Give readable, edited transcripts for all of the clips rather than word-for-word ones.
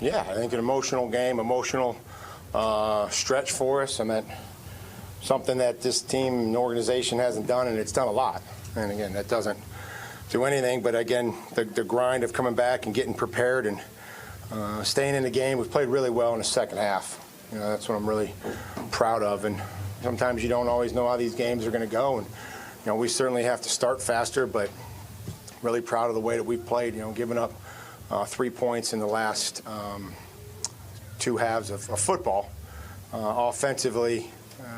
Yeah, I think an emotional game, emotional stretch for us. I mean, something that this team and organization hasn't done, and it's done a lot. And again, that doesn't do anything, but again, the grind of coming back and getting prepared and staying in the game. We've played really well in the second half. You know, that's what I'm really proud of. And sometimes you don't always know how these games are going to go. And, you know, we certainly have to start faster, but really proud of the way that we've played, you know, giving up 3 points in the last two halves of football. Offensively,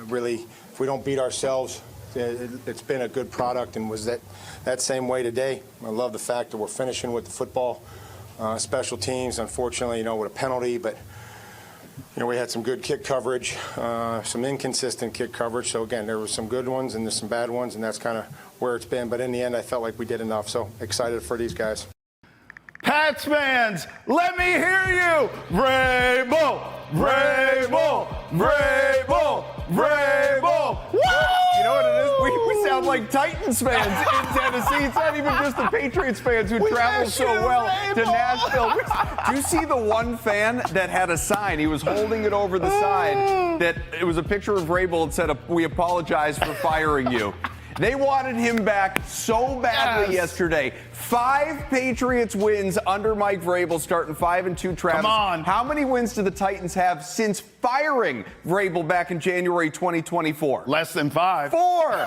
really, if we don't beat ourselves, it's been a good product, and was that same way today. I love the fact that we're finishing with the football. Special teams, unfortunately, you know, with a penalty, but you know, we had some good kick coverage, some inconsistent kick coverage. So again, there were some good ones and there's some bad ones, and that's kind of where it's been. But in the end, I felt like we did enough. So excited for these guys. Pats fans, let me hear you. Vrabel, Vrabel, Vrabel, Vrabel. Woo! You know what it is? We sound like Titans fans in Tennessee. It's not even just the Patriots fans who travel so well to Nashville. Do you see the one fan that had a sign? He was holding it over the side. That it was a picture of Vrabel and said, "We apologize for firing you." They wanted him back so badly yesterday. 5 Patriots wins under Mike Vrabel, starting 5-2. Travis, come on. How many wins do the Titans have since firing Vrabel back in January 2024? Less than 5. 4.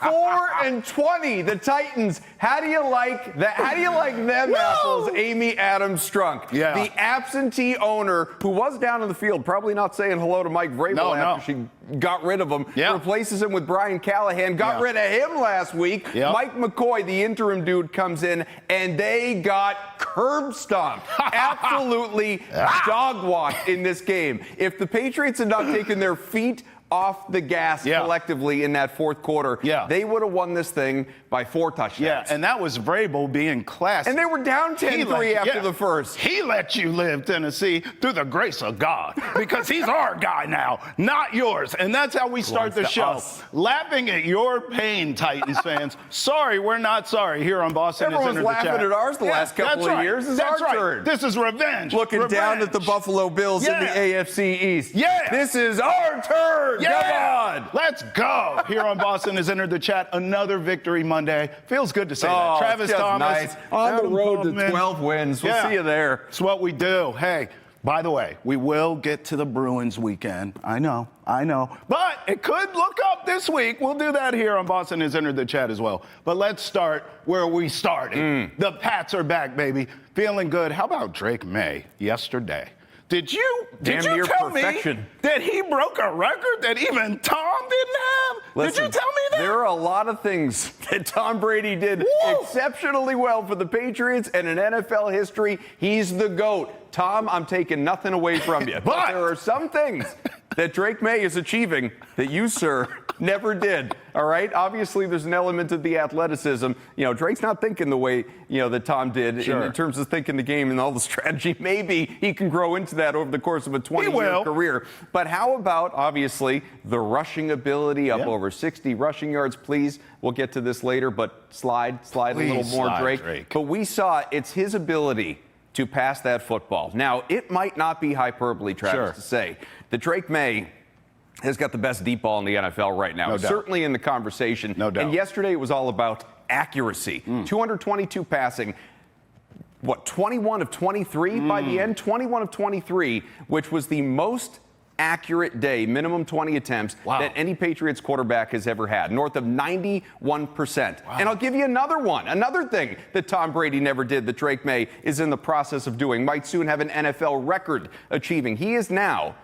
4-20. The Titans. How do you like that? How do you like them apples, Amy Adams Strunk? Yeah. The absentee owner who was down in the field, probably not saying hello to Mike Vrabel after she got rid of him. Yeah. Replaces him with Brian Callahan. Got rid of him last week. Yep. Mike McCoy, the interim dude, comes in, and they got curb stomped. Absolutely dog walked in this game. If the Patriots had not taken their feet off the gas collectively in that fourth quarter, they would have won this thing by 4 touchdowns. Yeah, and that was Vrabel being classy. And they were down 10-3 after the first. He let you live, Tennessee, through the grace of God, because he's our guy now, not yours. And that's how we start the show. Laughing at your pain, Titans fans. Sorry, we're not sorry here on Boston. Everyone's laughing at ours the last couple of years. It's our turn. This is revenge. Looking down at the Buffalo Bills in the AFC East. Yeah. This is our turn. Yeah. Come on. Let's go. Here on Boston has entered the chat. Another victory Monday. Feels good to say that. Travis Thomas. Nice. On the road to 12 wins. We'll see you there. It's what we do. Hey, by the way, we will get to the Bruins weekend. I know. But it could look up this week. We'll do that here on Boston has entered the chat as well. But let's start where we started. The Pats are back, baby. Feeling good. How about Drake Maye yesterday? Did you tell me that he broke a record that even Tom didn't have? Listen, did you tell me that? There are a lot of things that Tom Brady did exceptionally well for the Patriots, and in NFL history, he's the GOAT. Tom, I'm taking nothing away from you. But there are some things that Drake Maye is achieving that you, sir, never did. All right? Obviously, there's an element of the athleticism. You know, Drake's not thinking the way, you know, that Tom did in terms of thinking the game and all the strategy. Maybe he can grow into that over the course of a 20-year career. But how about, obviously, the rushing ability, up over 60 rushing yards, please. We'll get to this later, but slide a little more, Drake. But we saw it's his ability to pass that football. Now, it might not be hyperbole, Travis, to say that Drake Maye has got the best deep ball in the NFL right now. Certainly in the conversation. No doubt. And yesterday it was all about accuracy. 222 passing. 21 of 23 by the end? 21 of 23, which was the most accurate day, minimum 20 attempts, that any Patriots quarterback has ever had, north of 91%. And I'll give you another one. Another thing that Tom Brady never did that Drake Maye is in the process of doing, might soon have an NFL record achieving. He is now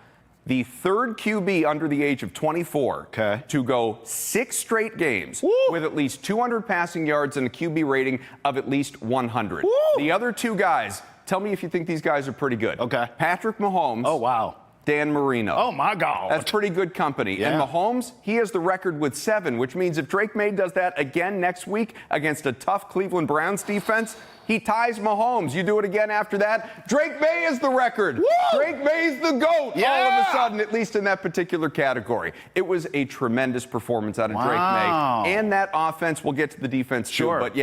the third QB under the age of 24 to go 6 straight games with at least 200 passing yards and a QB rating of at least 100. The other 2 guys, tell me if you think these guys are pretty good. Patrick Mahomes. Dan Marino. Oh, my God. That's pretty good company. And Mahomes, he has the record with 7, which means if Drake Maye does that again next week against a tough Cleveland Browns defense, he ties Mahomes. You do it again after that, Drake Maye is the record. Drake Maye's the GOAT all of a sudden, at least in that particular category. It was a tremendous performance out of Drake Maye. And that offense, we'll get to the defense too, but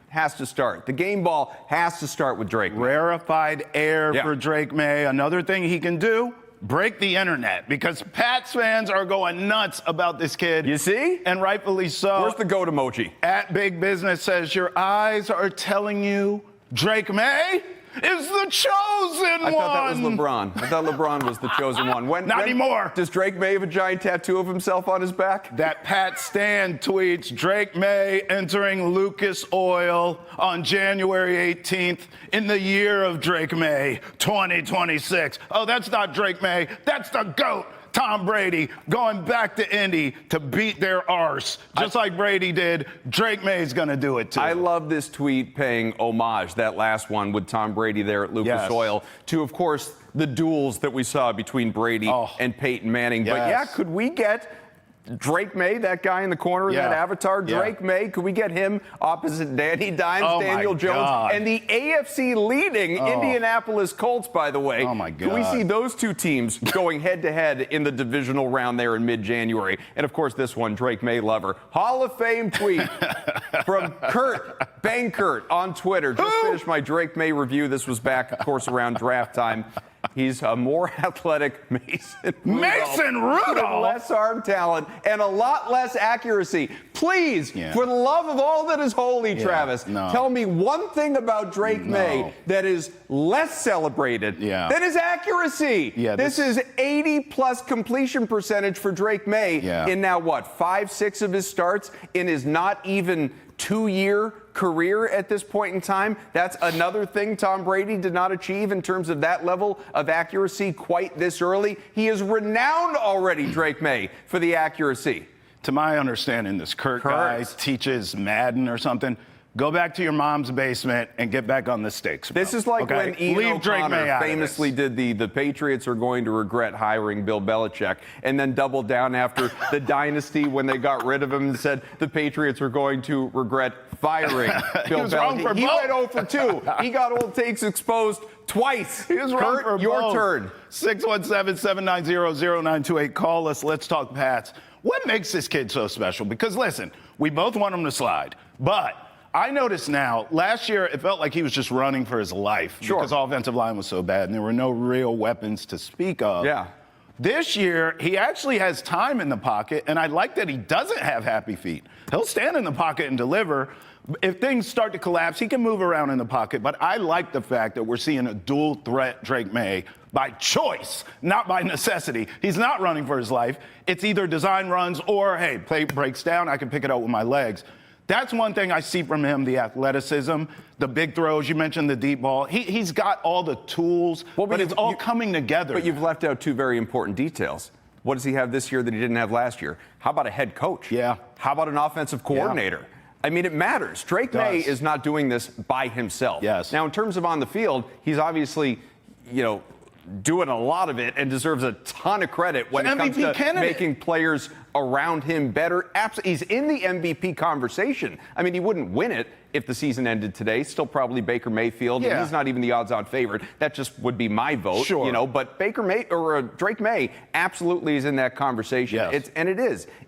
has to start. The game ball has to start with Drake Maye. Rarefied air Yeah. for Drake Maye. Another thing he can do, break the internet, because Pats fans are going nuts about this kid. You see? And rightfully so. Where's the goat emoji? At Big Business says, your eyes are telling you Drake Maye is the chosen one. I thought that was LeBron. I thought LeBron was the chosen one. Not anymore. Does Drake Maye have a giant tattoo of himself on his back? That Pat Stan tweets Drake Maye entering Lucas Oil on January 18th in the year of Drake Maye, 2026. Oh, that's not Drake Maye. That's the GOAT. Tom Brady going back to Indy to beat their arse. Just like Brady did, Drake Maye's going to do it too. I love this tweet paying homage, that last one with Tom Brady there at Lucas Yes. Oil, to, of course, the duels that we saw between Brady and Peyton Manning. Yes. But, yeah, could we get Drake Maye, that guy in the corner, Yeah. that avatar, Yeah. Drake Maye, could we get him opposite Danny Dimes, Oh, Daniel my Jones, God. and the AFC leading Indianapolis Colts, by the way? Oh, my Can we God. see those two teams going head-to-head in the divisional round there in mid-January? And, of course, this one, Drake Maye lover. Hall of Fame tweet from Kurt Bankert on Twitter. Just finished my Drake Maye review. This was back, of course, around draft time. He's a more athletic Mason Rudolph with less arm talent and a lot less accuracy. Please, for the love of all that is holy, Travis, tell me one thing about Drake Maye that is less celebrated than his accuracy. This is 80-plus completion percentage for Drake Maye in now, 5-6 of his starts in his not even 2-year career at this point in time. That's another thing Tom Brady did not achieve in terms of that level of accuracy quite this early. He is renowned already, Drake Maye, for the accuracy. To my understanding, this Kurt guy teaches Madden or something. Go back to your mom's basement and get back on the stakes. This is like when Ian O'Connor famously did the Patriots are going to regret hiring Bill Belichick, and then doubled down after the dynasty when they got rid of him and said the Patriots are going to regret firing Bill Belichick. He went 0 for 2. He got old takes exposed twice. He was wrong for your both. turn. 617-790-0928. Call us. Let's talk Pats. What makes this kid so special? Because listen, we both want him to slide, but I notice now, last year, it felt like he was just running for his life because offensive line was so bad and there were no real weapons to speak of. This year, he actually has time in the pocket, and I like that he doesn't have happy feet. He'll stand in the pocket and deliver. If things start to collapse, he can move around in the pocket, but I like the fact that we're seeing a dual threat Drake Maye by choice, not by necessity. He's not running for his life. It's either design runs or, hey, play breaks down, I can pick it up with my legs. That's one thing I see from him, the athleticism, the big throws. You mentioned the deep ball. He's got all the tools, but it's all coming together. But you've left out two very important details. What does he have this year that he didn't have last year? How about a head coach? How about an offensive coordinator? I mean, it matters. Drake Maye is not doing this by himself. Now, in terms of on the field, he's obviously, doing a lot of it and deserves a ton of credit when it comes to making players around him better. He's in the MVP conversation. I mean, he wouldn't win it if the season ended today. Still probably Baker Mayfield. And he's not even the odds-on favorite. That just would be my vote. But Drake Maye absolutely is in that conversation.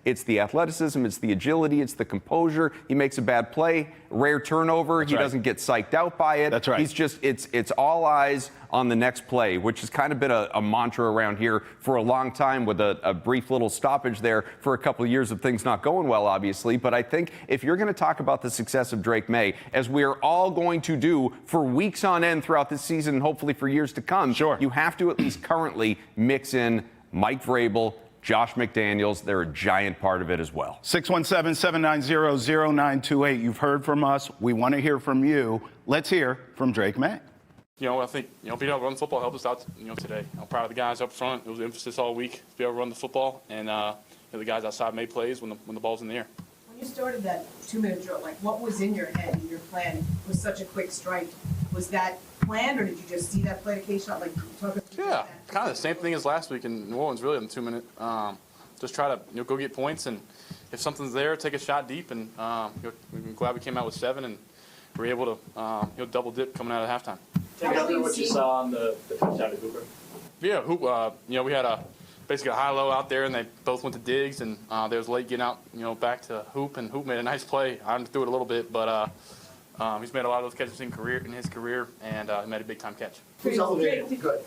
It's the athleticism, it's the agility, it's the composure. He makes a bad play, rare turnover. He doesn't get psyched out by it. He's just it's all eyes on the next play, which has kind of been a mantra around here for a long time, with a brief little stoppage there for a couple of years of things not going well, obviously. But I think if you're going to talk about the success of Drake Maye, as we're all going to do for weeks on end throughout this season and hopefully for years to come, you have to at least currently mix in Mike Vrabel, Josh McDaniels. They're a giant part of it as well. 617-790-0928. You've heard from us. We want to hear from you. Let's hear from Drake Maye. I think, being able to run the football helped us out, today. I'm proud of the guys up front. It was an emphasis all week to be able to run the football, and the guys outside made plays when the ball's in the air. When you started that 2-minute drill, what was in your head and your plan with such a quick strike? Was that planned, or did you just see that play occasionally? Yeah, kind of the same thing as last week in New Orleans, really, in the 2-minute. Just try to go get points, and if something's there, take a shot deep. And we're glad we came out with 7, and we're able to double dip coming out of halftime. Take us through what you saw on the touchdown to Hooper. Yeah, Hoop. We had basically a high-low out there, and they both went to Diggs, and they was late getting out, back to Hoop, and Hoop made a nice play. I threw it a little bit, but He's made a lot of those catches in his career, and he made a big-time catch. Who's elevated? Good.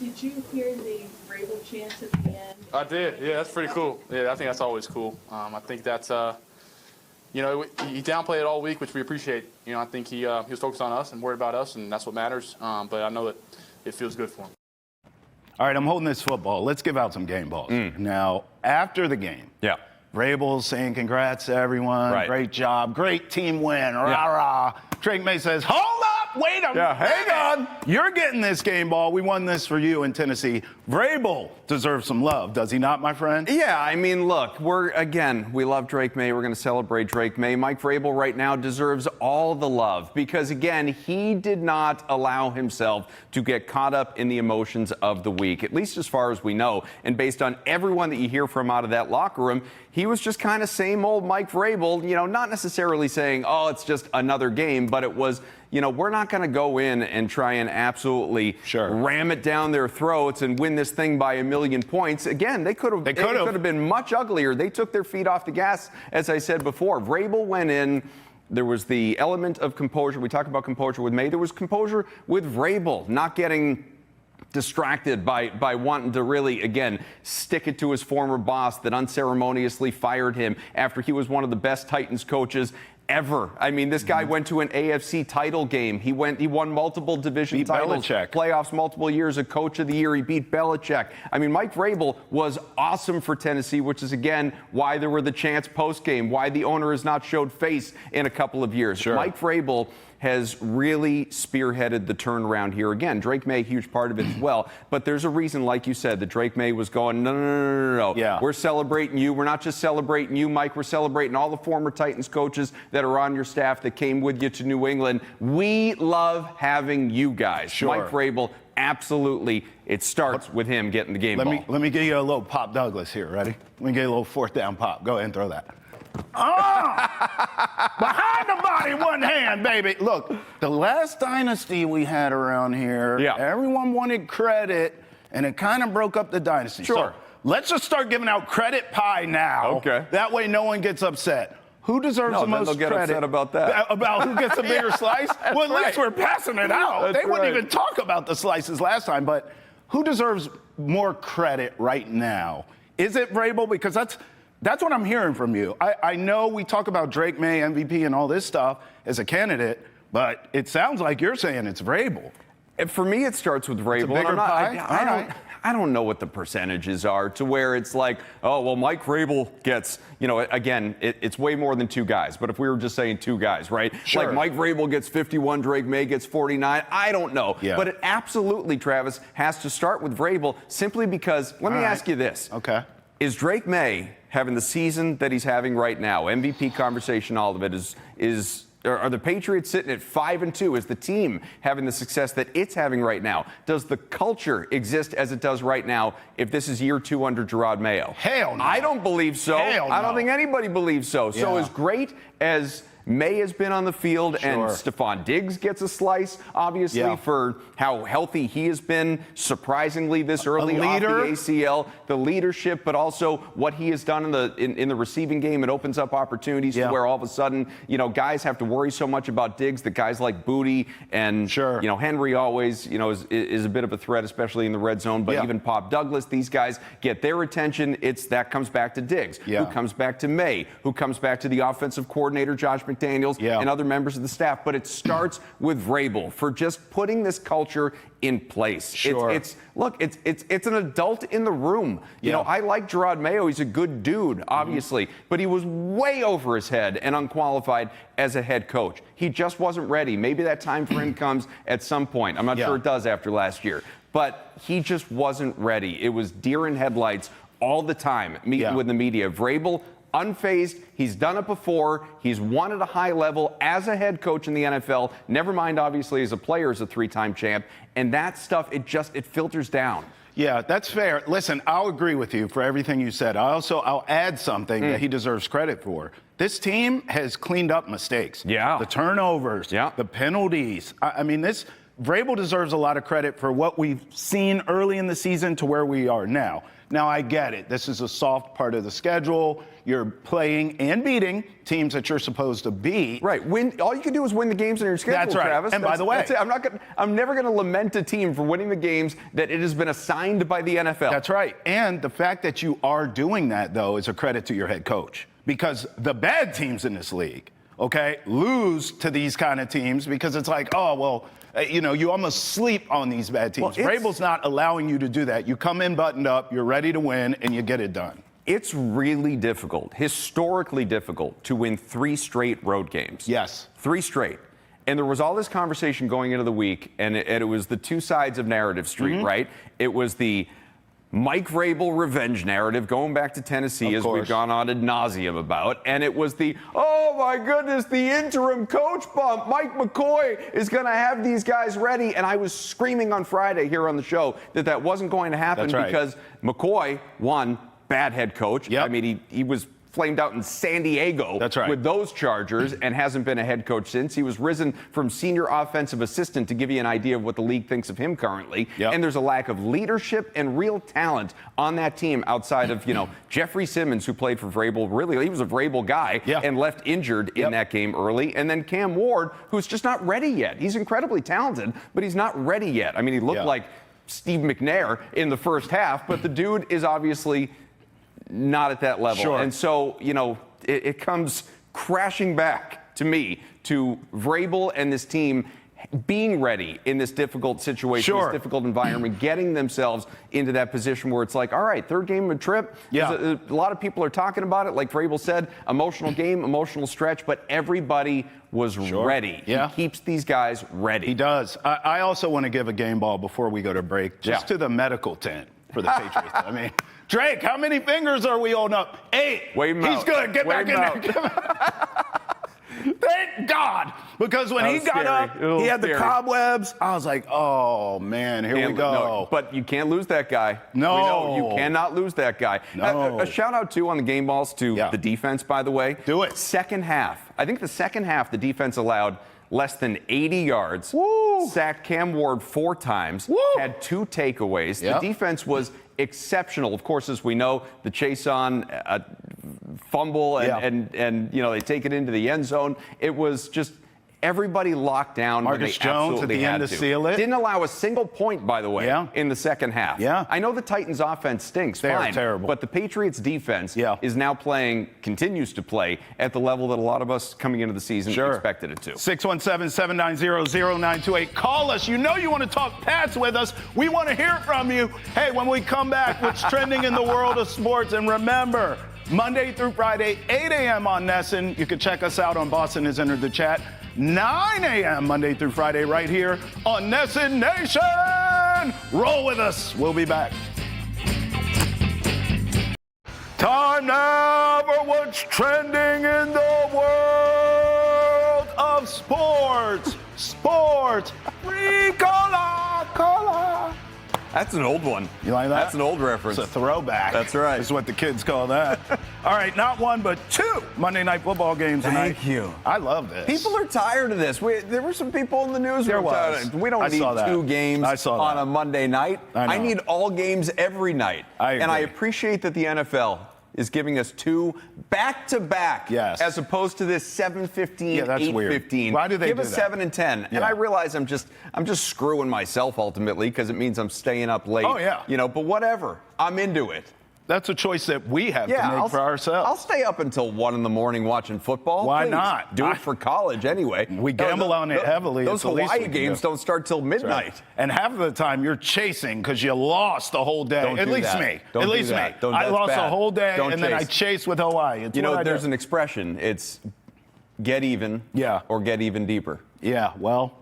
Did you hear the Vrabel chant at the end? I did. Yeah, that's pretty cool. Yeah, I think that's always cool. I think that's, he downplayed it all week, which we appreciate. I think he was focused on us and worried about us, and that's what matters. But I know that it feels good for him. All right, I'm holding this football. Let's give out some game balls. Now, after the game, Vrabel's saying congrats to everyone. Right. Great job. Great team win. Rah. Drake Maye says, hold up. Wait a minute. Hang on. You're getting this game ball. We won this for you in Tennessee. Vrabel deserves some love, does he not, my friend? Yeah, I mean, look, we love Drake Maye. We're going to celebrate Drake Maye. Mike Vrabel right now deserves all the love because, again, he did not allow himself to get caught up in the emotions of the week, at least as far as we know. And based on everyone that you hear from out of that locker room, he was just kind of same old Mike Vrabel, not necessarily saying, oh, it's just another game, but it was, we're not going to go in and try and absolutely ram it down their throats and win this thing by 1,000,000 points. Again, it could have been much uglier. They took their feet off the gas, as I said before. Vrabel went in. There was the element of composure. We talked about composure with Maye. There was composure with Vrabel, not getting distracted by wanting to really, again, stick it to his former boss that unceremoniously fired him after he was one of the best Titans coaches ever. I mean, this guy went to an AFC title game. He won multiple division titles, playoffs multiple years, a coach of the year. He beat Belichick. I mean, Mike Vrabel was awesome for Tennessee, which is, again, why there were the chants post-game, why the owner has not showed face in a couple of years. Mike Vrabel has really spearheaded the turnaround here. Again, Drake Maye, huge part of it as well. But there's a reason, like you said, that Drake Maye was going, no. Yeah. We're celebrating you. We're not just celebrating you, Mike. We're celebrating all the former Titans coaches that are on your staff that came with you to New England. We love having you guys. Mike Vrabel, absolutely. It starts with him getting the game ball. Let me give you a little Pop Douglas here. Ready? Let me get you a little fourth down pop. Go ahead and throw that. Behind the body, one hand, baby. Look, the last dynasty we had around here, everyone wanted credit, and it kind of broke up the dynasty. So let's just start giving out credit pie now. Okay. That way no one gets upset. Who deserves the most they'll get credit? upset about that. About who gets a bigger slice? Well, at least we're passing it out. They wouldn't even talk about the slices last time, but who deserves more credit right now? Is it Vrabel? Because that's what I'm hearing from you. I know we talk about Drake Maye, MVP, and all this stuff as a candidate, but it sounds like you're saying it's Vrabel. For me, it starts with Vrabel. It's a bigger pie? I don't know what the percentages are to where it's like, oh, well, Mike Vrabel gets, again, it's way more than two guys. But if we were just saying two guys, right? Like Mike Vrabel gets 51, Drake Maye gets 49. I don't know. Yeah. But it absolutely, Travis, has to start with Vrabel simply because, let me ask you this. Okay. Is Drake Maye having the season that he's having right now, MVP conversation, all of it, are the Patriots sitting at 5-2? Is the team having the success that it's having right now? Does the culture exist as it does right now if this is year 2 under Gerard Mayo? Hell no. I don't believe so. Hell no. I don't think anybody believes so. Yeah. So as great as Maye has been on the field, and Stephon Diggs gets a slice, obviously, for how healthy he has been, surprisingly this early off the ACL, the leadership, but also what he has done in the receiving game. It opens up opportunities to where all of a sudden, guys have to worry so much about Diggs that guys like Booty and Henry always, is a bit of a threat, especially in the red zone. But even Pop Douglas, these guys get their attention. That comes back to Diggs, who comes back to Maye, who comes back to the offensive coordinator, Josh McDaniels, and other members of the staff. But it starts with Vrabel for just putting this culture in place. It's an adult in the room. I like Gerard Mayo. He's a good dude, obviously, but he was way over his head and unqualified as a head coach. He just wasn't ready. Maybe that time for him comes at some point. I'm not sure it does after last year, but he just wasn't ready. It was deer in headlights all the time, meeting with the media. Vrabel, unfazed. He's done it before. He's won at a high level as a head coach in the NFL. Never mind, obviously, as a player, as a 3-time champ. And that stuff, it filters down. Yeah, that's fair. Listen, I'll agree with you for everything you said. I'll add something that he deserves credit for. This team has cleaned up mistakes. Yeah. The turnovers. Yeah. The penalties. I mean, Vrabel deserves a lot of credit for what we've seen early in the season to where we are now. Now, I get it. This is a soft part of the schedule. You're playing and beating teams that you're supposed to beat. Right. All you can do is win the games in your schedule, That's right. Travis. And by the way, that's it. I'm never going to lament a team for winning the games that it has been assigned by the NFL. That's right. And the fact that you are doing that, though, is a credit to your head coach. Because the bad teams in this league, okay, lose to these kind of teams because it's like, oh, well, you almost sleep on these bad teams. Well, Vrabel's not allowing you to do that. You come in buttoned up, you're ready to win, and you get it done. It's really difficult, historically difficult, to win 3 straight road games. Yes. 3 straight. And there was all this conversation going into the week, and it was the two sides of narrative street, right? It was the Mike Vrabel revenge narrative going back to Tennessee, as we've gone on ad nauseum about. And it was the, oh my goodness, the interim coach bump. Mike McCoy is going to have these guys ready. And I was screaming on Friday here on the show that wasn't going to happen because McCoy, one, bad head coach. Yep. I mean, he was flamed out in San Diego with those Chargers and hasn't been a head coach since. He was risen from senior offensive assistant to give you an idea of what the league thinks of him currently. And there's a lack of leadership and real talent on that team outside of, Jeffrey Simmons, who played for Vrabel. Really, he was a Vrabel guy and left injured in that game early. And then Cam Ward, who's just not ready yet. He's incredibly talented, but he's not ready yet. I mean, he looked like Steve McNair in the first half, but the dude is obviously not at that level. And so, it comes crashing back to me to Vrabel and this team being ready in this difficult situation, this difficult environment, getting themselves into that position where it's like, all right, third game of a trip. A lot of people are talking about it. Like Vrabel said, emotional game, emotional stretch, but everybody was ready. He keeps these guys ready. He does. I also want to give a game ball before we go to break, just to the medical tent for the Patriots. I mean, Drake, how many fingers are we holding up? 8. Wave him He's out. good. Get back in there. Thank God. Because when he got up, he had the cobwebs. I was like, oh, man, here we go. No, but you can't lose that guy. No. We know you cannot lose that guy. No. A shout out, too, on the game balls to the defense, by the way. Do it. Second half. I think the second half, the defense allowed less than 80 yards. Sacked Cam Ward 4 times. Had 2 takeaways. The defense was exceptional. Of course, as we know, the chase on fumble and they take it into the end zone. It was just everybody locked down. Marcus Jones at the end to seal it. Didn't allow a single point, by the way, in the second half. I know the Titans' offense stinks. They're terrible. But the Patriots' defense is now continues to play at the level that a lot of us coming into the season expected it to. 617-790-0928. Call us. You know you want to talk Pats with us. We want to hear from you. Hey, when we come back, what's trending in the world of sports? And remember, Monday through Friday, 8 a.m. on Nesson. You can check us out on Boston Has Entered the Chat. 9 a.m. Monday through Friday right here on Nesson Nation. Roll with us. We'll be back. Time now for what's trending in the world of sports. Sports. Ricola, cola. That's an old one. You like that? That's an old reference. It's a throwback. That's right. That's what the kids call that. All right, not 1, but 2 Monday Night Football games tonight. Thank you. I love this. People are tired of this. There were some people in the news. There was. We don't need 2 games on a Monday night. I need all games every night. And I appreciate that the NFL is giving us 2 back-to-back, as opposed to this 7:15, 8:15. Why do they give do us that? 7 and 10? And I realize I'm just screwing myself ultimately because it means I'm staying up late. Oh yeah. But whatever. I'm into it. That's a choice that we have to make for ourselves. I'll stay up until 1 in the morning watching football. Why Please. not? Do it for college anyway. We gamble on it heavily. Those It's the least we Hawaii can games do. don't start till midnight. Right. And half of the time you're chasing because you lost the whole day. Don't At do least that. me. Don't At do least me. that. I lost bad. the whole day Don't then I chase. chased with Hawaii. It's what I do. There's an expression. It's get even or get even deeper. Yeah, well,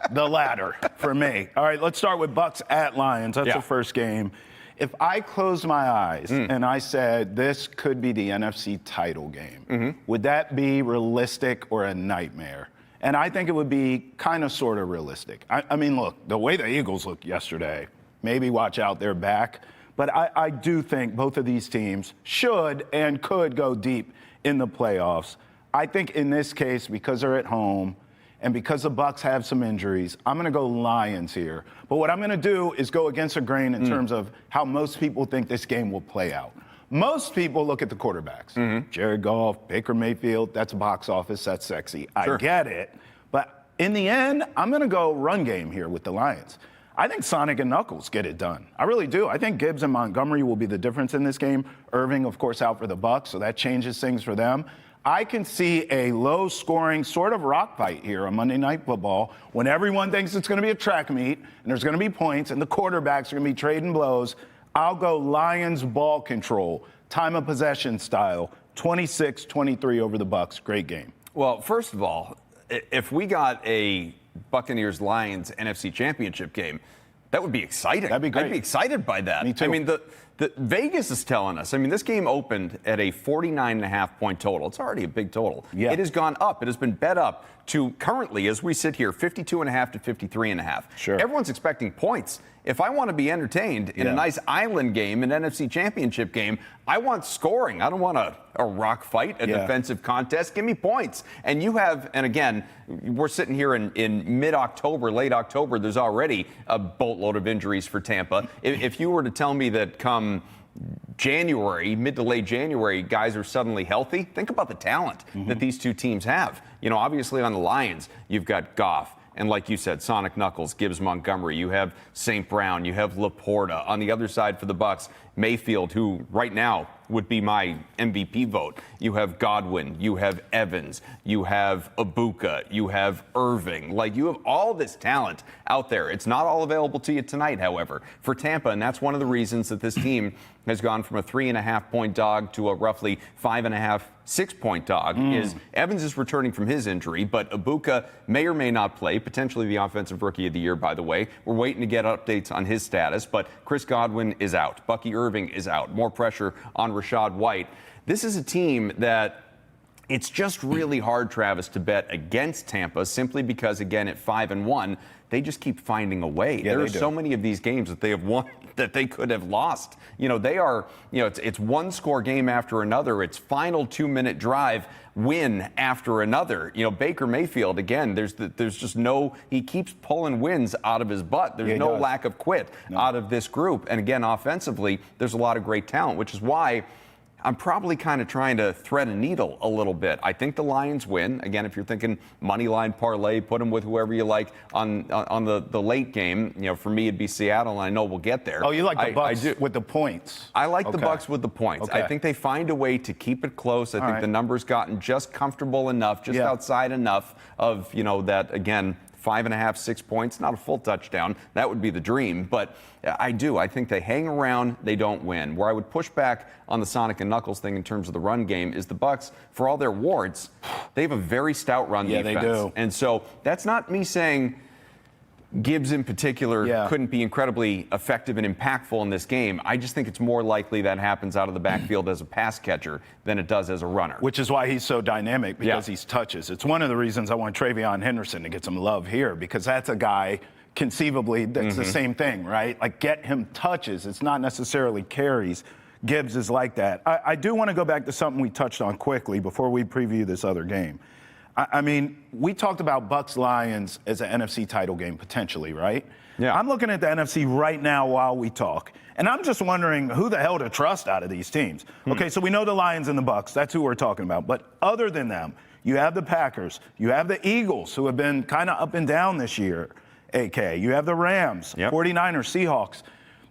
the latter for me. All right, let's start with Bucks at Lions. That's the first game. If I closed my eyes and I said this could be the NFC title game, would that be realistic or a nightmare? And I think it would be kind of sort of realistic. I mean, look, the way the Eagles looked yesterday, maybe watch out their back. But I do think both of these teams should and could go deep in the playoffs. I think in this case, because they're at home, And because the Bucs have some injuries, I'm going to go Lions here. But what I'm going to do is go against the grain in terms of how most people think this game will play out. Most people look at the quarterbacks. Jared Goff, Baker Mayfield, that's box office, that's sexy. Sure. I get it. But in the end, I'm going to go run game here with the Lions. I think Sonic and Knuckles get it done. I really do. I think Gibbs and Montgomery will be the difference in this game. Irving, of course, out for the Bucs, so that changes things for them. I can see a low-scoring sort of rock fight here on Monday Night Football when everyone thinks it's going to be a track meet and there's going to be points and the quarterbacks are going to be trading blows. I'll go Lions ball control, time of possession style, 26-23 over the Bucs. Great game. Well, first of all, if we got a Buccaneers-Lions NFC Championship game, that would be exciting. That'd be great. I'd be excited by that. Me too. I mean, the Vegas is telling us. I mean, this game opened at a 49.5 point total. It's already a big total. Yeah. It has gone up. It has been bet up to currently, as we sit here, 52.5 to 53.5. Sure. Everyone's expecting points. If I want to be entertained in a nice island game, an NFC Championship game, I want scoring. I don't want a rock fight, a defensive contest. Give me points. And you have, and again, we're sitting here in mid-October, late October. There's already a boatload of injuries for Tampa. If you were to tell me that come January, mid to late January, guys are suddenly healthy, think about the talent that these two teams have. You know, obviously on the Lions, you've got Goff. And like you said, Sonic Knuckles, Gibbs Montgomery. You have St. Brown. You have Laporta. On the other side for the Bucs, Mayfield, who right now would be my MVP vote. You have Godwin. You have Evans. You have Ibuka. You have Irving. Like, you have all this talent out there. It's not all available to you tonight, however, for Tampa. And that's one of the reasons that this team has gone from a 3.5 point dog to a roughly 5.5, 6 point dog. Is Evans is returning from his injury, but Ibuka may or may not play, potentially the offensive rookie of the year, by the way. We're waiting to get updates on his status, but Chris Godwin is out. Bucky Irving is out. More pressure on Rashad White. This is a team that it's just really hard, Travis, to bet against Tampa simply because, again, at 5-1, they just keep finding a way. Yeah, there are so many of these games that they have won that they could have lost. You know, they are, you know, it's one score game after another. It's final 2-minute drive win after another. You know, Baker Mayfield, again, there's just no, he keeps pulling wins out of his butt. There's no lack of quit out of this group. And again, offensively, there's a lot of great talent, which is why I'm probably kind of trying to thread a needle a little bit. I think the Lions win. Again, if you're thinking money line parlay, put them with whoever you like on the late game. You know, for me, it'd be Seattle, and I know we'll get there. Oh, you like the Bucs I do. with the points? I like the Bucs with the points. Okay. I think they find a way to keep it close. I think the number's gotten just comfortable enough, just outside enough of, you know, that, again, 5.5, 6 points, not a full touchdown. That would be the dream. But I think they hang around, they don't win. Where I would push back on the Sonic and Knuckles thing in terms of the run game is the Bucs, for all their warts, they have a very stout run defense. Yeah, they do. And so that's not me saying Gibbs in particular couldn't be incredibly effective and impactful in this game. I just think it's more likely that happens out of the backfield as a pass catcher than it does as a runner. Which is why he's so dynamic, because he's touches. It's one of the reasons I want Travion Henderson to get some love here, because that's a guy conceivably that's the same thing, right? Like, get him touches. It's not necessarily carries. Gibbs is like that. I do want to go back to something we touched on quickly before we preview this other game. I mean, we talked about Bucs-Lions as an NFC title game potentially, right? Yeah. I'm looking at the NFC right now while we talk, and I'm just wondering who the hell to trust out of these teams. Okay, so we know the Lions and the Bucs. That's who we're talking about. But other than them, you have the Packers. You have the Eagles, who have been kind of up and down this year, AK. You have the Rams, 49ers, Seahawks.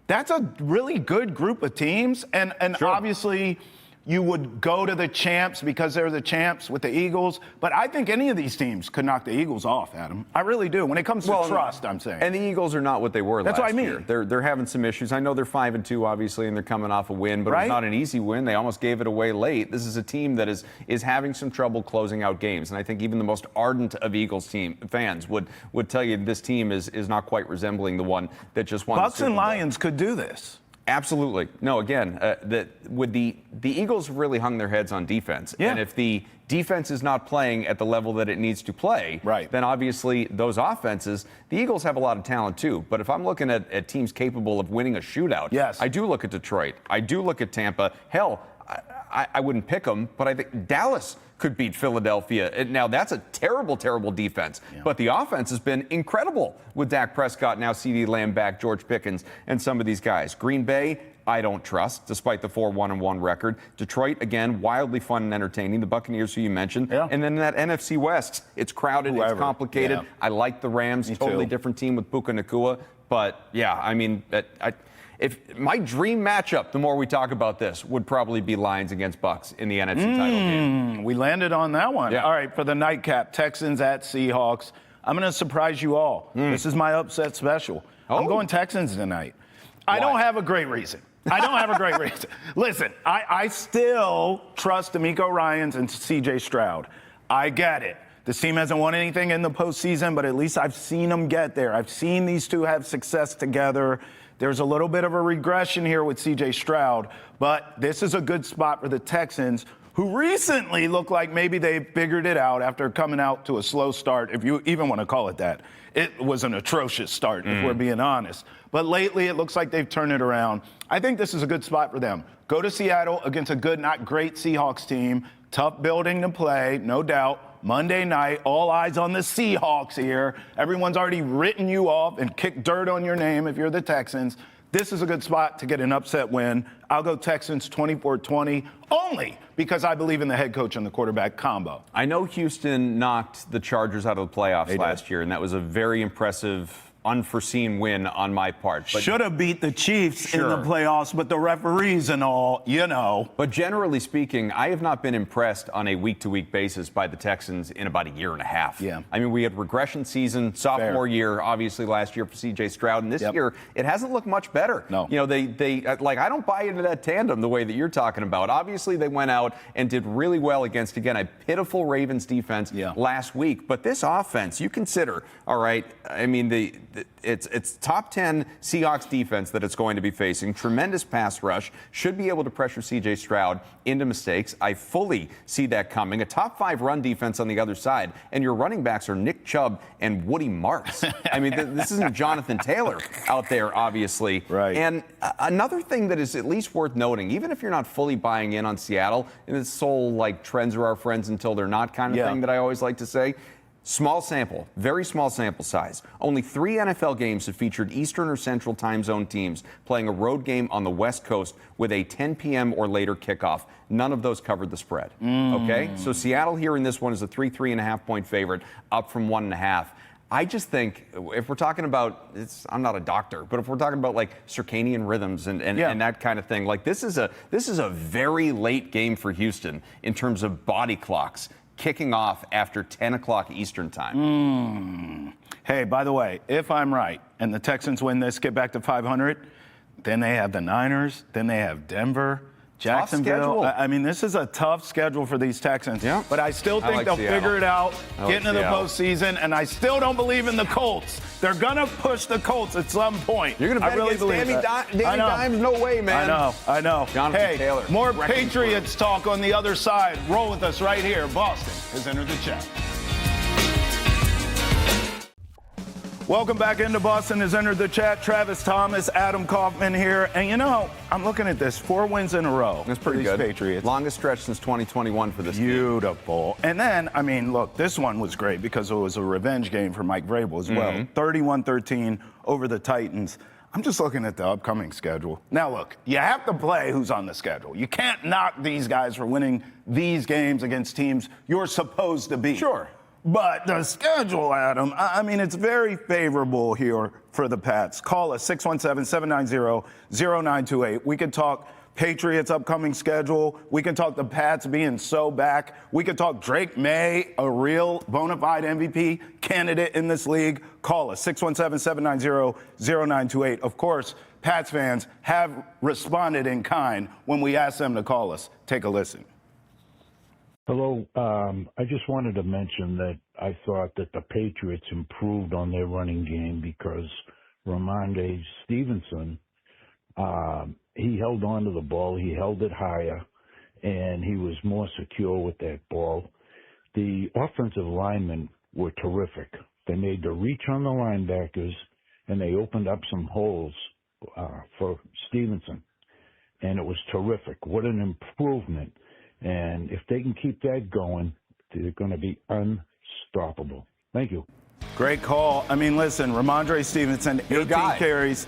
That's a really good group of teams, and obviously – you would go to the champs because they're the champs with the Eagles. But I think any of these teams could knock the Eagles off, Adam. I really do. When it comes to trust, I'm saying. And the Eagles are not what they were last year. That's what I mean. They're having some issues. I know they're 5-2, obviously, and they're coming off a win, but it's not an easy win. They almost gave it away late. This is a team that is having some trouble closing out games. And I think even the most ardent of Eagles fans would tell you this team is not quite resembling the one that just won the Super Bowl. Bucs and Lions could do this. Absolutely. No, again, the Eagles have really hung their heads on defense. Yeah. And if the defense is not playing at the level that it needs to play, then obviously those offenses, the Eagles have a lot of talent too. But if I'm looking at teams capable of winning a shootout, I do look at Detroit. I do look at Tampa. Hell, I wouldn't pick them, but I think Dallas could beat Philadelphia. Now, that's a terrible, terrible defense. Yeah. But the offense has been incredible with Dak Prescott, now CeeDee Lamb back, George Pickens, and some of these guys. Green Bay, I don't trust, despite the 4-1-1 record. Detroit, again, wildly fun and entertaining. The Buccaneers, who you mentioned. Yeah. And then that NFC West, it's crowded, it's complicated. Yeah. I like the Rams, totally different team with Puka Nacua. But, yeah, I mean, if my dream matchup, the more we talk about this, would probably be Lions against Bucks in the NFC title game. We landed on that one. Yeah. All right, for the nightcap, Texans at Seahawks. I'm going to surprise you all. This is my upset special. I'm going Texans tonight. Why? I don't have a great reason. Listen, I still trust D'Amico Ryans and C.J. Stroud. I get it. This team hasn't won anything in the postseason, but at least I've seen them get there. I've seen these two have success together. There's a little bit of a regression here with C.J. Stroud, but this is a good spot for the Texans, who recently look like maybe they figured it out after coming out to a slow start, if you even want to call it that. It was an atrocious start, if we're being honest. But lately, it looks like they've turned it around. I think this is a good spot for them. Go to Seattle against a good, not great Seahawks team. Tough building to play, no doubt. Monday night, all eyes on the Seahawks here. Everyone's already written you off and kicked dirt on your name if you're the Texans. This is a good spot to get an upset win. I'll go Texans 24-20, only because I believe in the head coach and the quarterback combo. I know Houston knocked the Chargers out of the playoffs last year, and that was a very impressive, unforeseen win on my part. But should have beat the Chiefs in the playoffs, but the referees and all, you know. But generally speaking, I have not been impressed on a week-to-week basis by the Texans in about a year and a half. Yeah. I mean, we had regression season, sophomore year, obviously last year for C.J. Stroud, and this year it hasn't looked much better. No. You know, they like, I don't buy into that tandem the way that you're talking about. Obviously, they went out and did really well against, again, a pitiful Ravens defense last week. But this offense, you consider, all right, I mean, it's top 10 Seahawks defense that it's going to be facing. Tremendous pass rush. Should be able to pressure C.J. Stroud into mistakes. I fully see that coming. A top 5 run defense on the other side. And your running backs are Nick Chubb and Woody Marks. I mean, this isn't Jonathan Taylor out there, obviously. Right. And another thing that is at least worth noting, even if you're not fully buying in on Seattle, and this whole, like, trends are our friends until they're not kind of thing that I always like to say, small sample, very small sample size. Only 3 NFL games have featured Eastern or Central time zone teams playing a road game on the West Coast with a 10 p.m. or later kickoff. None of those covered the spread. Okay? So Seattle here in this one is a 3.5 point favorite, up from 1.5. I just think if we're talking about, I'm not a doctor, but if we're talking about like circadian rhythms and that kind of thing, like this is a very late game for Houston in terms of body clocks, kicking off after 10 o'clock Eastern time. Hey, by the way, if I'm right and the Texans win this, get back to 500, then they have the Niners, then they have Denver, Jacksonville. I mean, this is a tough schedule for these Texans. Yeah. But I still think they'll figure it out, get into the postseason, and I still don't believe in the Colts. They're going to push the Colts at some point. You're going to bet against Danny Dimes? No way, man. I know. Jonathan Taylor. More Patriots talk on the other side. Roll with us right here. Boston has entered the chat. Welcome back into Boston has entered the chat. Travis Thomas, Adam Kaufman here. And, you know, I'm looking at this. 4 wins in a row. That's pretty good. Patriots. Longest stretch since 2021 for this team. Beautiful. And then, I mean, look, this one was great because it was a revenge game for Mike Vrabel as well. 31-13 over the Titans. I'm just looking at the upcoming schedule. Now, look, you have to play who's on the schedule. You can't knock these guys for winning these games against teams you're supposed to beat. Sure. But the schedule, Adam, I mean, it's very favorable here for the Pats. Call us 617-790-0928. We can talk Patriots' upcoming schedule. We can talk the Pats being so back. We can talk Drake Maye, a real bona fide MVP candidate in this league. Call us 617-790-0928. Of course, Pats fans have responded in kind when we ask them to call us. Take a listen. Hello. I just wanted to mention that I thought that the Patriots improved on their running game because Ramondre Stevenson, he held on to the ball, he held it higher, and he was more secure with that ball. The offensive linemen were terrific. They made the reach on the linebackers, and they opened up some holes for Stevenson, and it was terrific. What an improvement. And if they can keep that going, they're going to be unstoppable. Thank you. Great call. I mean, listen, Ramondre Stevenson, 18 guy. carries,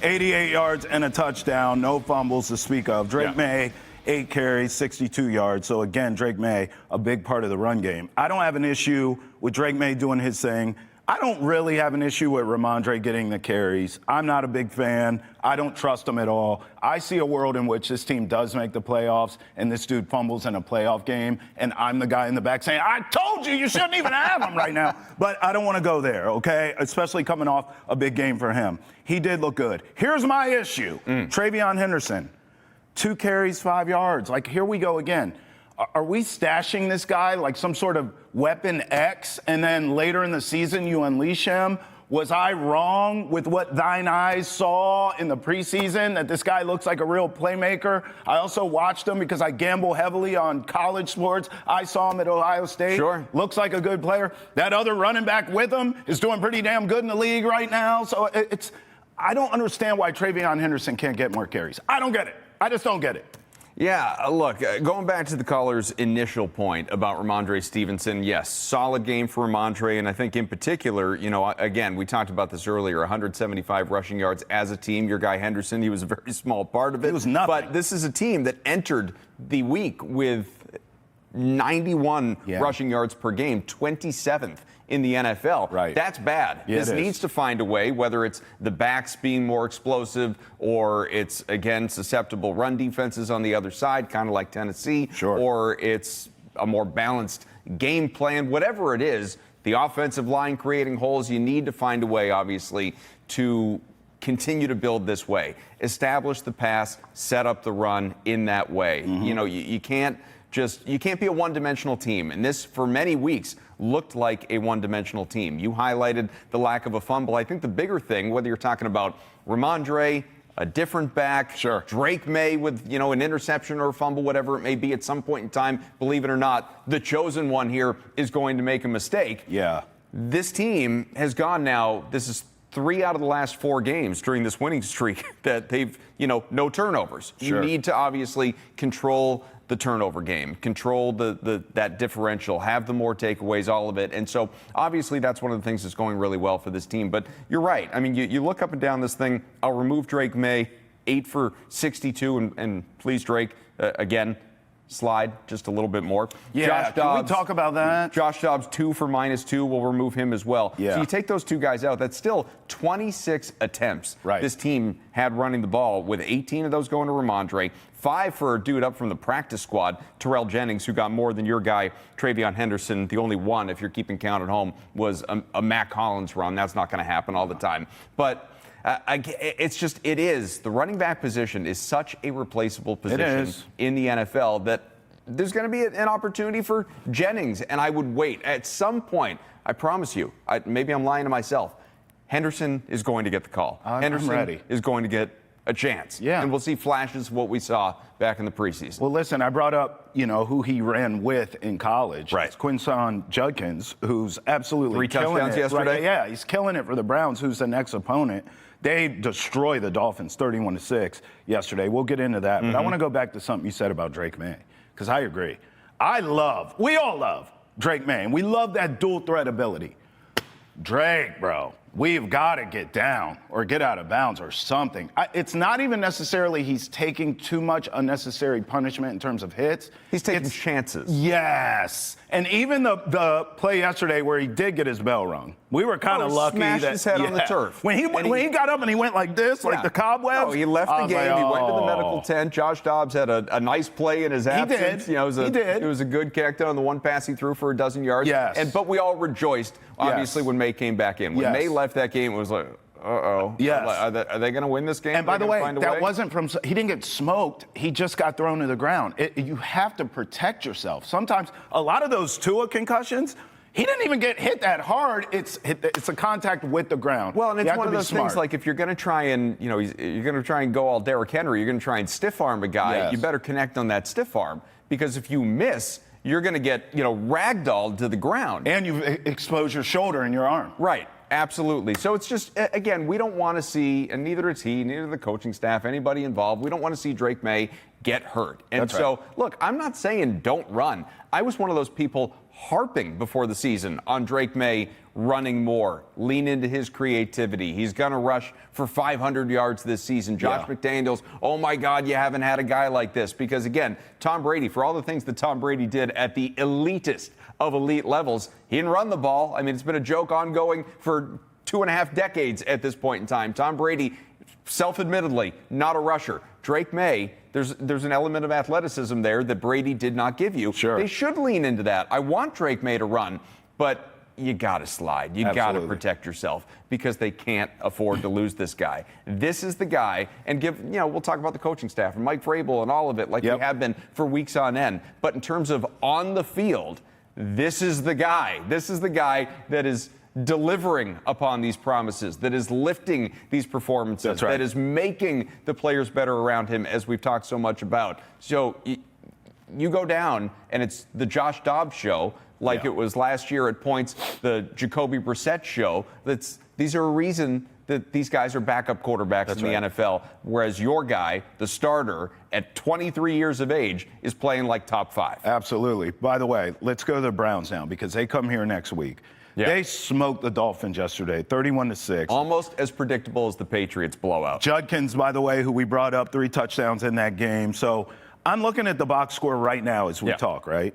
88 yards, and a touchdown. No fumbles to speak of. Drake Maye, 8 carries, 62 yards. So, again, Drake Maye, a big part of the run game. I don't have an issue with Drake Maye doing his thing. I don't really have an issue with Ramondre getting the carries. I'm not a big fan. I don't trust him at all. I see a world in which this team does make the playoffs and this dude fumbles in a playoff game, and I'm the guy in the back saying, I told you, you shouldn't even have him right now. But I don't want to go there, okay? Especially coming off a big game for him. He did look good. Here's my issue. Travion Henderson, 2 carries, 5 yards. Like, here we go again. Are we stashing this guy like some sort of weapon X, and then later in the season you unleash him? Was I wrong with what thine eyes saw in the preseason, that this guy looks like a real playmaker? I also watched him because I gamble heavily on college sports. I saw him at Ohio State. Sure. Looks like a good player. That other running back with him is doing pretty damn good in the league right now. So I don't understand why Travion Henderson can't get more carries. I don't get it. I just don't get it. Yeah, look, going back to the caller's initial point about Ramondre Stevenson, yes, solid game for Ramondre, and I think in particular, you know, again, we talked about this earlier, 175 rushing yards as a team. Your guy Henderson, he was a very small part of it. He was nothing. But this is a team that entered the week with 91 rushing yards per game, 27th in the NFL. Right. That's bad. Yeah, this it is. needs to find a way, whether it's the backs being more explosive or it's, again, susceptible run defenses on the other side, kind of like Tennessee, Sure. or it's a more balanced game plan. Whatever it is, the offensive line creating holes, you need to find a way, obviously, to continue to build this way. Establish the pass, set up the run in that way. You know, you can't be a one-dimensional team. And this, for many weeks, looked like a one-dimensional team. You highlighted the lack of a fumble. I think the bigger thing, whether you're talking about Ramondre, a different back, Drake Maye with, you know, an interception or a fumble, whatever it may be at some point in time, believe it or not, the chosen one here is going to make a mistake. Yeah. This team has gone now, this is 3 out of the last 4 games during this winning streak that they've, you know, no turnovers. Sure. You need to obviously control the turnover game, control that differential, have the more takeaways, all of it. And so obviously that's one of the things that's going really well for this team. But you're right. I mean, you look up and down this thing. I'll remove Drake Maye, 8 for 62, and please, Drake, again, slide just a little bit more. Yeah, Josh Dobbs, can we talk about that? Josh Dobbs, 2 for -2. We'll remove him as well. Yeah. So you take those 2 guys out, that's still 26 attempts Right. this team had running the ball, with 18 of those going to Ramondre, 5 for a dude up from the practice squad, Terrell Jennings, who got more than your guy, Travion Henderson. The only one, if you're keeping count at home, was a Matt Collins run. That's not going to happen all the time. But it is. The running back position is such a replaceable position in the NFL that there's going to be an opportunity for Jennings, and I would wait. At some point, I promise you, maybe I'm lying to myself, Henderson is going to get the call. Henderson ready. is going to get a chance. Yeah. And we'll see flashes of what we saw back in the preseason. Well, listen, I brought up, you know, who he ran with in college. Right. It's Quinson Judkins, who's absolutely 3 killing touchdowns it. yesterday? Right? Yeah, he's killing it for the Browns, who's the next opponent. They destroy the Dolphins 31-6 yesterday. We'll get into that. But I want to go back to something you said about Drake Maye, because I agree. We all love Drake Maye, and we love that dual threat ability. Drake, bro, we've got to get down or get out of bounds or something. It's not even necessarily he's taking too much unnecessary punishment in terms of hits. He's taking chances. Yes. And even the play yesterday where he did get his bell rung, we were kind of lucky smashed that his head on the turf. When he got up and he went like this, like the cobwebs. No, he left the game. He went to the medical tent. Josh Dobbs had a nice play in his absence. He did. You know, He did. It was a good kick on the one pass he threw for a dozen yards. Yes. But we all rejoiced, obviously, when Maye came back in. When Maye left that game, it was like, uh-oh. Yes. Are they going to win this game? And by the way, that way? wasn't from, he didn't get smoked. He just got thrown to the ground. You have to protect yourself. Sometimes, a lot of those Tua concussions, he didn't even get hit that hard. It's a contact with the ground. Well, and You it's have one to of be those smart. things, like if you're going to try and, you know, you're going to try and go all Derrick Henry, you're going to try and stiff arm a guy, Yes. you better connect on that stiff arm, because if you miss, you're going to get, you know, ragdolled to the ground. And you've exposed your shoulder and your arm. Right. Absolutely. So it's just, again, we don't want to see, and neither the coaching staff, anybody involved, we don't want to see Drake Maye get hurt. And That's so, right. look, I'm not saying don't run. I was one of those people harping before the season on Drake Maye running more, lean into his creativity. He's going to rush for 500 yards this season. Josh McDaniels, oh my God, you haven't had a guy like this. Because again, Tom Brady, for all the things that Tom Brady did at the elitist of elite levels, he didn't run the ball. I mean, it's been a joke ongoing for 2.5 decades at this point in time. Tom Brady, self-admittedly, not a rusher. Drake Maye, there's an element of athleticism there that Brady did not give you. Sure. They should lean into that. I want Drake Maye to run, but you got to slide. You got to protect yourself because they can't afford to lose this guy. This is the guy, and we'll talk about the coaching staff and Mike Vrabel and all of it like we have been for weeks on end. But in terms of on the field, this is the guy. This is the guy that is delivering upon these promises, that is lifting these performances, That's right. that is making the players better around him, as we've talked so much about. So you go down, and it's the Josh Dobbs show, like it was last year at points, the Jacoby Brissett show. These are a reason that these guys are backup quarterbacks in the NFL, whereas your guy, the starter, at 23 years of age, is playing like top 5. Absolutely. By the way, let's go to the Browns now because they come here next week. Yeah. They smoked the Dolphins yesterday, 31-6. Almost as predictable as the Patriots blowout. Judkins, by the way, who we brought up, 3 touchdowns in that game. So I'm looking at the box score right now as we talk, right?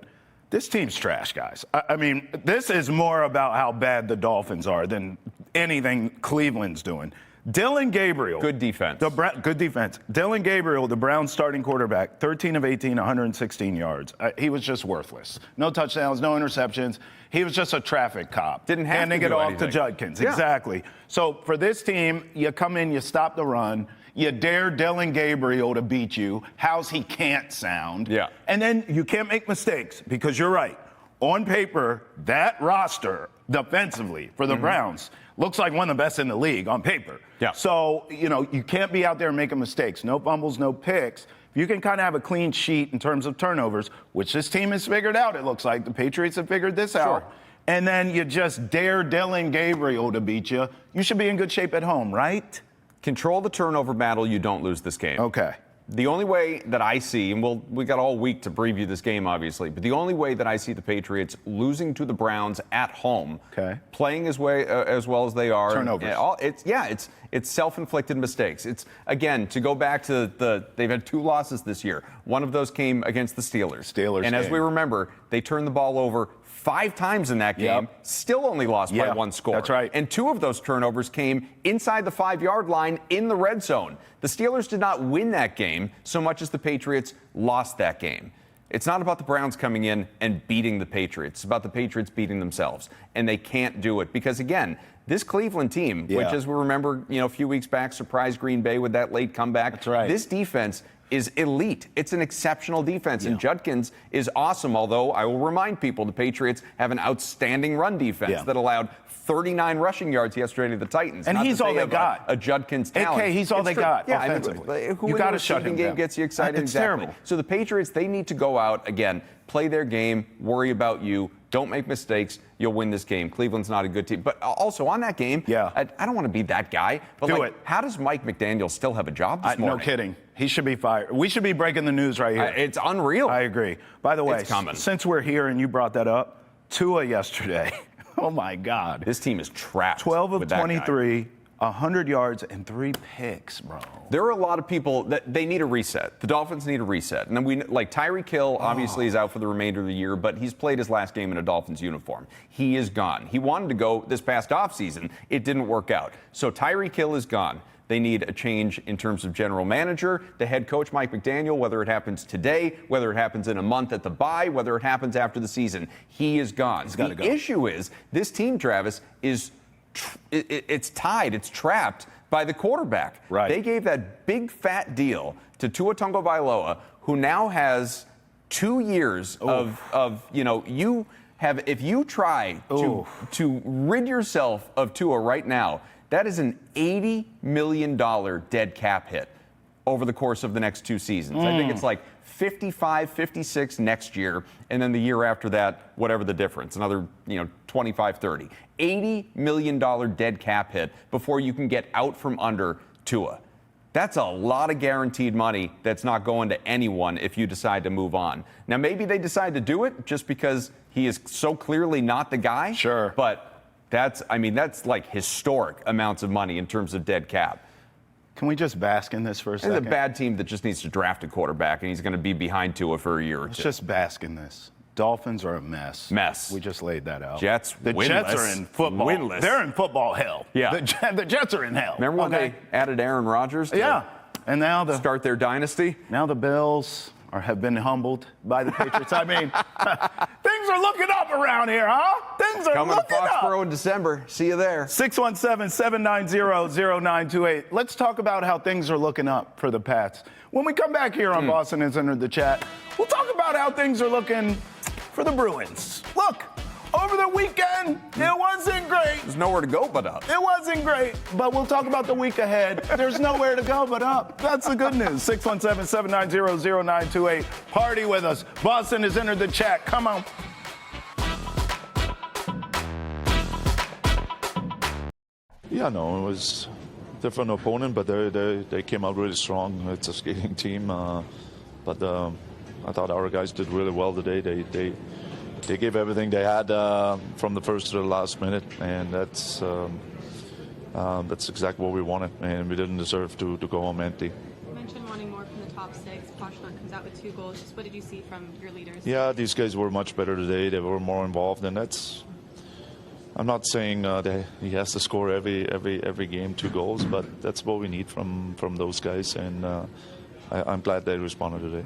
This team's trash, guys. I mean, this is more about how bad the Dolphins are than anything Cleveland's doing. Dylan Gabriel. Good defense. Good defense. Dylan Gabriel, the Browns starting quarterback, 13 of 18, 116 yards. He was just worthless. No touchdowns, no interceptions. He was just a traffic cop. Didn't have handing to do it off anything. to Judkins. Yeah. Exactly. So for this team, you come in, you stop the run, you dare Dylan Gabriel to beat you. How's he can't sound? Yeah. And then you can't make mistakes because you're right. On paper, that roster defensively for the Browns looks like one of the best in the league on paper. Yeah. So, you can't be out there making mistakes. No fumbles, no picks. If you can kind of have a clean sheet in terms of turnovers, which this team has figured out, it looks like. The Patriots have figured this out. And then you just dare Dylan Gabriel to beat you. You should be in good shape at home, right? Control the turnover battle, you don't lose this game. Okay. The only way that I see, and we got all week to preview this game, obviously, but the only way that I see the Patriots losing to the Browns at home, playing as well as they are, turnovers. It's self-inflicted mistakes. It's again to go back to they've had 2 losses this year. One of those came against the Steelers. And as we remember, they turned the ball over 5 times in that game, still only lost by 1 score. That's right. And 2 of those turnovers came inside the 5-yard line in the red zone. The Steelers did not win that game so much as the Patriots lost that game. It's not about the Browns coming in and beating the Patriots. It's about the Patriots beating themselves. And they can't do it because, again, this Cleveland team, which, as we remember, a few weeks back, surprised Green Bay with that late comeback. That's right. This defense is elite. It's an exceptional defense. And Judkins is awesome, although I will remind people the Patriots have an outstanding run defense that allowed 39 rushing yards yesterday to the Titans. And Not he's to all say they got. A Judkins talent. AK, he's all It's they true. got Yeah, offensively. who You in got the to shut receiving him game down. gets you excited. It's exactly. terrible. So the Patriots, they need to go out, again, play their game, worry about you, don't make mistakes, you'll win this game. Cleveland's not a good team. But also on that game, I don't want to be that guy, but how does Mike McDaniel still have a job this morning? No kidding. He should be fired. We should be breaking the news right here. It's unreal. I agree. By the way, It's coming. Since we're here and you brought that up, Tua yesterday. Oh, my God. This team is trapped. 12 of with that 23, 100 yards, and 3 picks, bro. There are a lot of people that they need a reset. The Dolphins need a reset. And then Tyreek Hill obviously is out for the remainder of the year, but he's played his last game in a Dolphins uniform. He is gone. He wanted to go this past offseason. It didn't work out. So Tyreek Hill is gone. They need a change in terms of general manager, the head coach, Mike McDaniel, whether it happens today, whether it happens in a month at the bye, whether it happens after the season. He is gone. The issue is this team, Travis, is it's tied. It's trapped by the quarterback. Right. They gave that big fat deal to Tua Tagovailoa, who now has 2 years of you have, if you try to rid yourself of Tua right now, that is an $80 million dead cap hit over the course of the next 2 seasons. I think it's like 55, 56 next year, and then the year after that, whatever the difference, another 25, 30. $80 million dead cap hit before you can get out from under Tua. That's a lot of guaranteed money that's not going to anyone if you decide to move on. Now, maybe they decide to do it just because he is so clearly not the guy. Sure. But that's like historic amounts of money in terms of dead cap. Can we just bask in this for a second? It's a bad team that just needs to draft a quarterback, and he's going to be behind Tua for a year or Let's two. just bask in this. Dolphins are a mess. Mess. We just laid that out. Jets, the winless. Jets are in football. Winless. They're in football hell. Yeah. The Jets are in hell. Remember when they added Aaron Rodgers to Yeah. And now start their dynasty? Now the Bills have been humbled by the Patriots. I mean, things are looking up around here, huh? Things are Coming to looking up. Foxborough in December. See you there. 617-790-0928. Let's talk about how things are looking up for the Pats. When we come back here on Boston Has Entered the Chat, we'll talk about how things are looking for the Bruins. Look, over the weekend, it wasn't great. There's nowhere to go but up. It wasn't great, but we'll talk about the week ahead. There's nowhere to go but up. That's the good news. 617-790-0928. Party with us. Boston Has Entered the Chat. Come on. Yeah, no, it was a different opponent, but they came out really strong. It's a skating team, but I thought our guys did really well today. They gave everything they had from the first to the last minute, and that's exactly what we wanted, and we didn't deserve to go home empty. You mentioned wanting more from the top six. Washington comes out with 2 goals. Just what did you see from your leaders? Yeah, these guys were much better today. They were more involved, and that's. I'm not saying that he has to score every game 2 goals, but that's what we need from those guys, and I'm glad they responded today.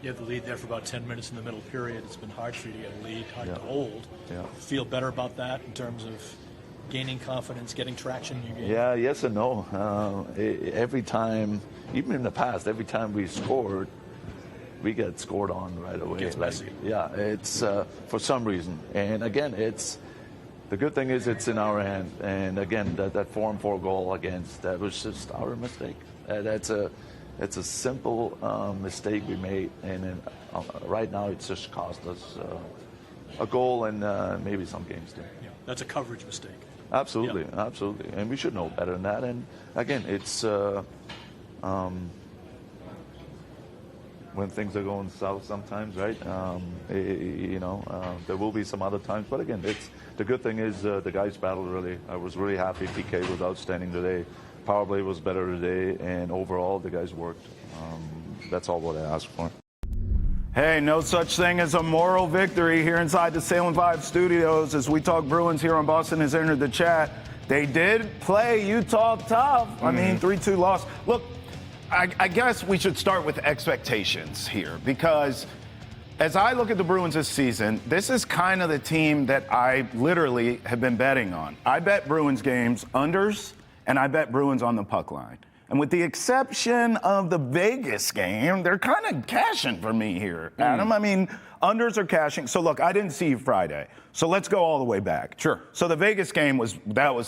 You have the lead there for about 10 minutes in the middle period. It's been hard for you to get a lead, hard to hold. Yeah. Feel better about that in terms of gaining confidence, getting traction in your game? Yeah, yes and no. Every time, even in the past, every time we scored, we get scored on right away. Gets messy. Yeah, it's for some reason. And again, the good thing is it's in our hand. And again, that 4-4 goal against, that was just our mistake. It's a simple mistake we made, and then, right now it's just cost us a goal and maybe some games too. Yeah, that's a coverage mistake. Absolutely, Yeah. absolutely, and we should know better than that. And again, it's when things are going south sometimes, right? There will be some other times, but again, the good thing is the guys battled really. I was really happy. PK was outstanding today. Power play was better today, and overall, the guys worked. That's all what I asked for. Hey, no such thing as a moral victory here inside the Salem 5 studios as we talk Bruins here on Boston Has Entered the Chat. They did play Utah tough. I mean, 3-2 loss. Look, I guess we should start with expectations here because as I look at the Bruins this season, this is kind of the team that I literally have been betting on. I bet Bruins games unders, and I bet Bruins on the puck line. And with the exception of the Vegas game, they're kind of cashing for me here, Adam. I mean, unders are cashing. So, look, I didn't see you Friday. So let's go all the way back. Sure. So the Vegas game was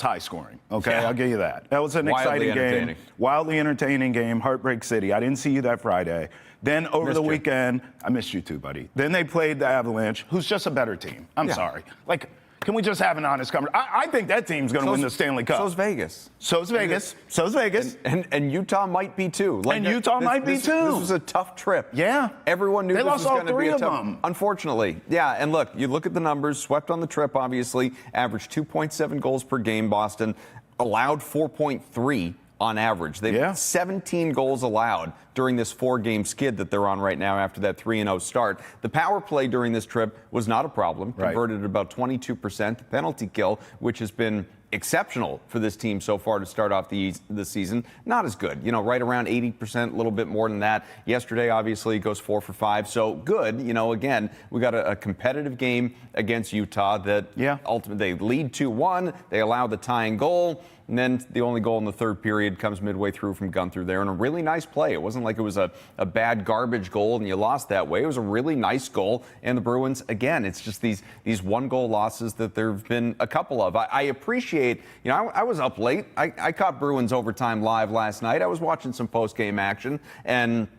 high scoring, okay? Yeah. I'll give you that. That was an Wildly exciting game. entertaining. Wildly entertaining game, Heartbreak City. I didn't see you that Friday. Then over the you. weekend, I missed you too, buddy. Then they played the Avalanche, who's just a better team. I'm sorry. Like, can we just have an honest conversation? I think that team's going to win the Stanley Cup. So's Vegas. So's Vegas. So's Vegas. And Utah might be too. And Utah might be too. This was a tough trip. Yeah. Everyone knew They this lost was all going to be 3 a of tough. them. Unfortunately, yeah. And look, you look at the numbers. Swept on the trip, obviously. Averaged 2.7 goals per game. Boston allowed 4.3 on average. They've 17 goals allowed during this 4-game skid that they're on right now after that 3-0 start. The power play during this trip was not a problem. Converted at about 22%. The penalty kill, which has been exceptional for this team so far to start off the season, not as good. You know, right around 80%, a little bit more than that. Yesterday, obviously, it goes 4 for 5. So good. You know, again, we got a competitive game against Utah that ultimately they lead 2-1. They allow the tying goal. And then the only goal in the third period comes midway through from Gunther there, and a really nice play. It wasn't like it was a bad garbage goal and you lost that way. It was a really nice goal. And the Bruins, again, it's just these 1-goal losses that there have been a couple of. I appreciate, you know, I was up late. I caught Bruins Overtime live last night. I was watching some post-game action. And,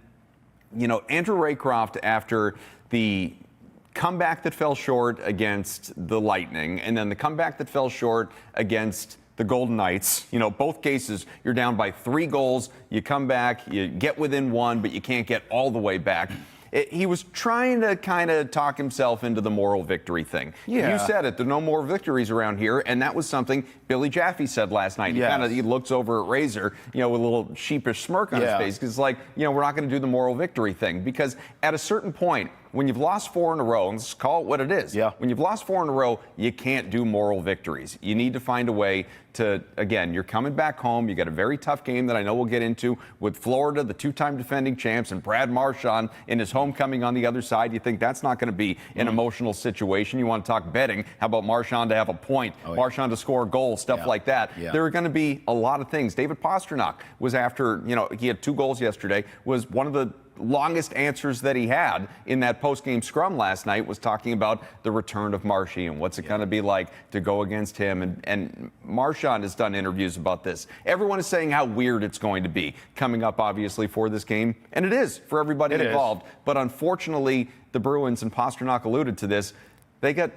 you know, Andrew Raycroft, after the comeback that fell short against the Lightning, and then the comeback that fell short against the Golden Knights. You know, both cases, you're down by 3 goals. You come back, you get within 1, but you can't get all the way back. He was trying to kind of talk himself into the moral victory thing. Yeah. You said it, there are no more victories around here, and that was something Billy Jaffe said last night. Yes. He looks over at Razor, you know, with a little sheepish smirk on his face, because it's like, you know, we're not going to do the moral victory thing, because at a certain point, when you've lost 4 in a row, and let's call it what it is. Yeah. When you've lost 4 in a row, you can't do moral victories. You need to find a way to, again, you're coming back home. You got a very tough game that I know we'll get into with Florida, the 2-time defending champs, and Brad Marchand in his homecoming on the other side. You think that's not going to be an emotional situation. You want to talk betting. How about Marchand to have a point, Marchand to score a goal, stuff like that. Yeah. There are going to be a lot of things. David Pastrnak was after, you know, he had 2 goals yesterday, was one of the longest answers that he had in that post-game scrum last night, was talking about the return of Marshy and what's it going to be like to go against him. And Marchand has done interviews about this. Everyone is saying how weird it's going to be coming up, obviously, for this game. And it is for everybody involved. But unfortunately, the Bruins, and Pastrnak alluded to this, they got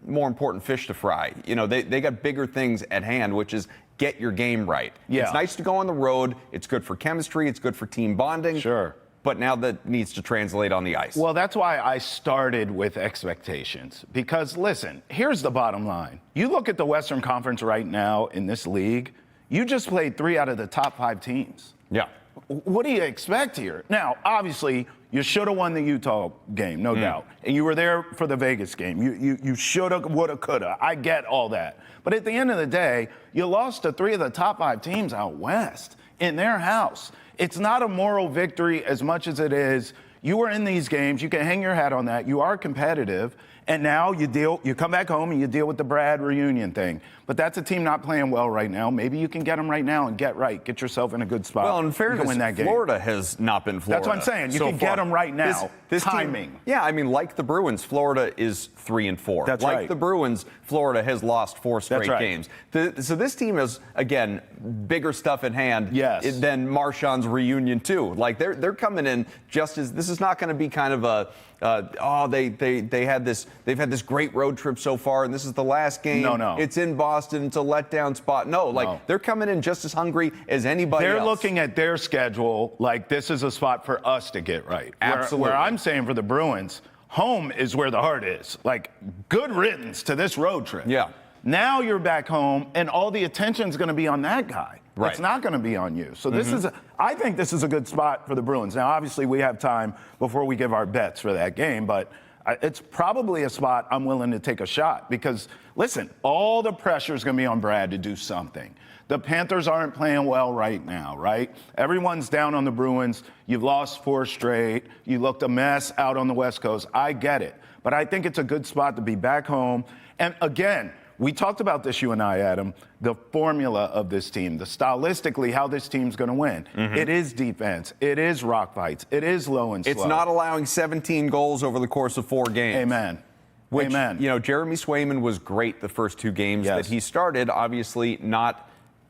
more important fish to fry. You know, they got bigger things at hand, which is get your game right. Yeah. It's nice to go on the road. It's good for chemistry. It's good for team bonding. Sure. But now that needs to translate on the ice. Well, that's why I started with expectations. Because, listen, here's the bottom line. You look at the Western Conference right now in this league, you just played 3 out of the top 5 teams. Yeah. What do you expect here? Now, obviously, you should have won the Utah game, no doubt. And you were there for the Vegas game. You should have, would have, could have. I get all that. But at the end of the day, you lost to 3 of the top 5 teams out west in their house. It's not a moral victory as much as it is you were in these games. You can hang your hat on that. You are competitive. And now you come back home and you deal with the Brad reunion thing. But that's a team not playing well right now. Maybe you can get them right now and get yourself in a good spot. Well, in fairness, win that game. Florida has not been Florida. That's what I'm saying. You so can far. get them right now. This timing. Team, yeah, I mean, like the Bruins, Florida is 3-4. That's like right. the Bruins, Florida has lost 4 straight That's right. games. So this team is, again, bigger stuff at hand than Marchand's reunion too. Like they're coming in just as this is not going to be kind of a they've had this great road trip so far, and this is the last game. No. It's in Boston. It's a letdown spot. No, they're coming in just as hungry as anybody else. They're looking at their schedule like this is a spot for us to get right. Absolutely. Where I'm saying for the Bruins, home is where the heart is. Like, good riddance to this road trip. Yeah. Now you're back home, and all the attention's going to be on that guy. Right. It's not going to be on you. So I think this is a good spot for the Bruins. Now, obviously, we have time before we give our bets for that game, but it's probably a spot I'm willing to take a shot because, listen, all the pressure is going to be on Brad to do something. The Panthers aren't playing well right now, right? Everyone's down on the Bruins. You've lost 4 straight. You looked a mess out on the West Coast. I get it. But I think it's a good spot to be back home. And again, we talked about this, you and I, Adam, the formula of this team, the stylistically how this team's going to win. It is defense. It is rock fights. It is low and slow. It's not allowing 17 goals over the course of 4 games. Amen. Which, Amen. you know, Jeremy Swayman was great the first 2 games that he started, obviously not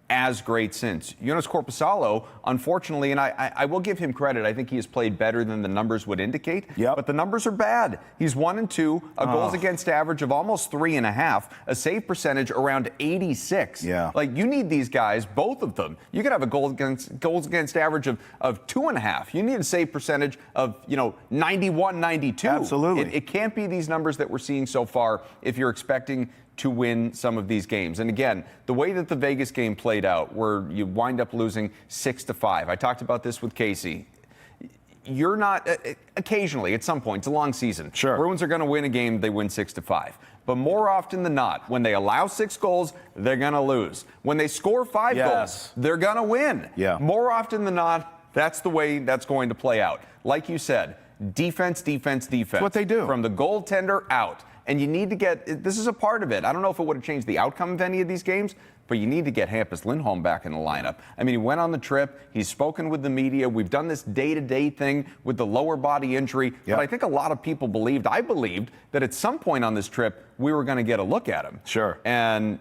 as great since. Jonas Korpisalo, unfortunately, and I will give him credit, I think he has played better than the numbers would indicate, but the numbers are bad. He's 1-2, a goals against average of almost 3.5, a save percentage around 86. Yeah. Like, you need these guys, both of them. You could have a goals against average of 2.5. You need a save percentage of, 91, 92. Absolutely. It can't be these numbers that we're seeing so far if you're expecting to win some of these games. And again, the way that the Vegas game played out, where you wind up losing 6-5. I talked about this with Casey. You're not, occasionally, at some point, it's a long season. Sure. Bruins are going to win a game, they win 6-5. But more often than not, when they allow 6 goals, they're going to lose. When they score 5 goals, they're going to win. Yeah. More often than not, that's the way that's going to play out. Like you said, defense. That's what they do. From the goaltender out. And you need to get, this is a part of it. I don't know if it would have changed the outcome of any of these games, but you need to get Hampus Lindholm back in the lineup. I mean, he went on the trip. He's spoken with the media. We've done this day-to-day thing with the lower body injury. Yep. But I think a lot of people I believed that at some point on this trip, we were going to get a look at him. Sure. And,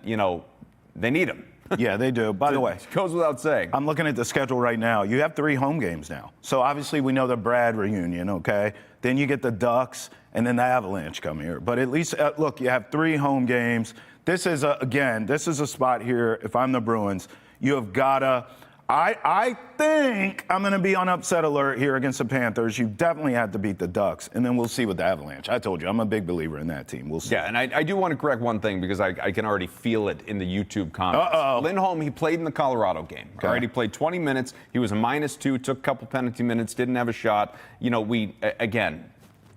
they need him. Yeah, they do. By the way, it goes without saying. I'm looking at the schedule right now. You have 3 home games now. So obviously we know the Brad reunion, okay? Then you get the Ducks and then the Avalanche come here. But at least, look, you have 3 home games. this is a spot here. If I'm the Bruins, you have gotta. I think I'm going to be on upset alert here against the Panthers. You definitely have to beat the Ducks, and then we'll see with the Avalanche. I told you, I'm a big believer in that team. We'll see. Yeah, and I do want to correct one thing because I can already feel it in the YouTube comments. Lindholm, he played in the Colorado game. Okay. All right, he played 20 minutes. He was a -2, took a couple penalty minutes, didn't have a shot. You know, you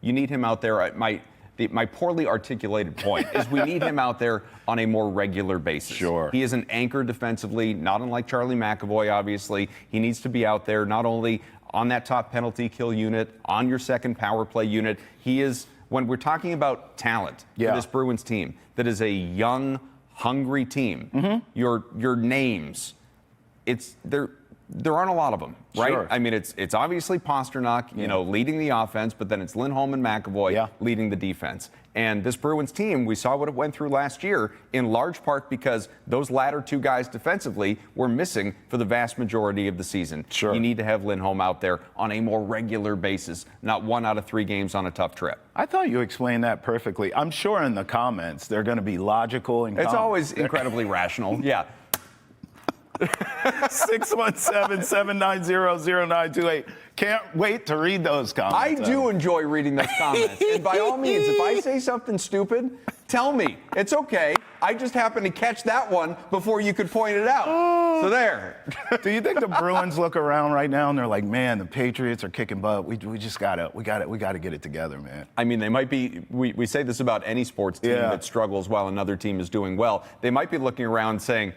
need him out there. My poorly articulated point is we need him out there on a more regular basis. Sure. He is an anchor defensively, not unlike Charlie McAvoy, obviously. He needs to be out there not only on that top penalty kill unit, on your second power play unit. He is, when we're talking about talent for this Bruins team, that is a young, hungry team. Mm-hmm. Your names, there aren't a lot of them, right? Sure. I mean, it's obviously Pasternak, leading the offense, but then it's Lindholm and McAvoy leading the defense. And this Bruins team, we saw what it went through last year, in large part because those latter two guys defensively were missing for the vast majority of the season. Sure. You need to have Lindholm out there on a more regular basis, not 1 out of 3 games on a tough trip. I thought you explained that perfectly. I'm sure in the comments they're going to be logical and It's always incredibly rational. Yeah. 617-790-0928. Can't wait to read those comments. I do enjoy reading those comments. And by all means, if I say something stupid, tell me. It's okay. I just happened to catch that one before you could point it out. So there. Do you think the Bruins look around right now and they're like, man, the Patriots are kicking butt. We just gotta get it together, man. I mean, they might be. We say this about any sports team that struggles while another team is doing well. They might be looking around saying,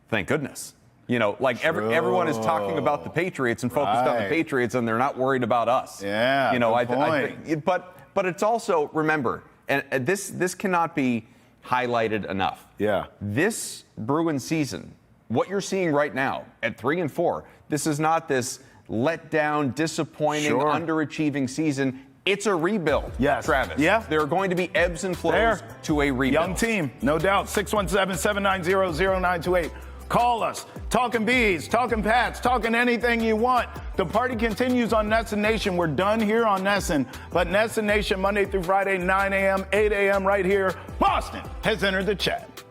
thank goodness. Everyone is talking about the Patriots and focused on the Patriots, and they're not worried about us. Yeah, I think, but it's also, remember, and this cannot be highlighted enough. Yeah. This Bruins season, what you're seeing right now at 3-4, this is not this let down, disappointing, underachieving season. It's a rebuild, Travis. Yeah. There are going to be ebbs and flows to a rebuild. Young team, no doubt. 617-790-0928. Call us. Talking Bees, talking Pats, talking anything you want. The party continues on Nesson Nation. We're done here on Nesson, but Nesson Nation Monday through Friday, 9 a.m., 8 a.m. right here. Boston has entered the chat.